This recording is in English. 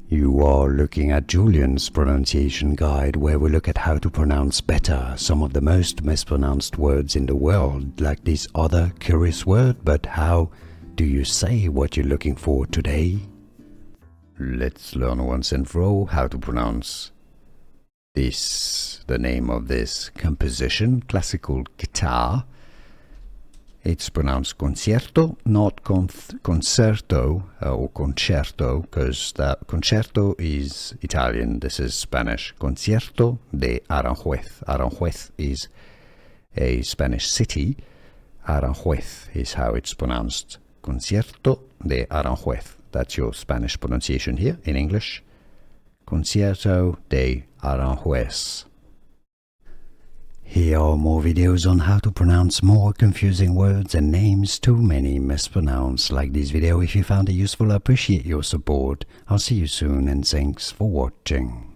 You are looking at Julian's pronunciation guide, where we look at how to pronounce better some of the most mispronounced words in the world, like this other curious word. But how do you say what you're looking for today? Let's learn once and for all how to pronounce this, the name of this composition, classical guitar. It's pronounced concierto, not concerto or concerto, because concerto is Italian, this is Spanish. Concierto de Aranjuez. Aranjuez is a Spanish city. Aranjuez is how it's pronounced. Concierto de Aranjuez. That's your Spanish pronunciation here in English. Concierto de Aranjuez. Here are more videos on how to pronounce more confusing words and names too many mispronounced. Like this video if you found it useful. I appreciate your support. I'll see you soon and thanks for watching.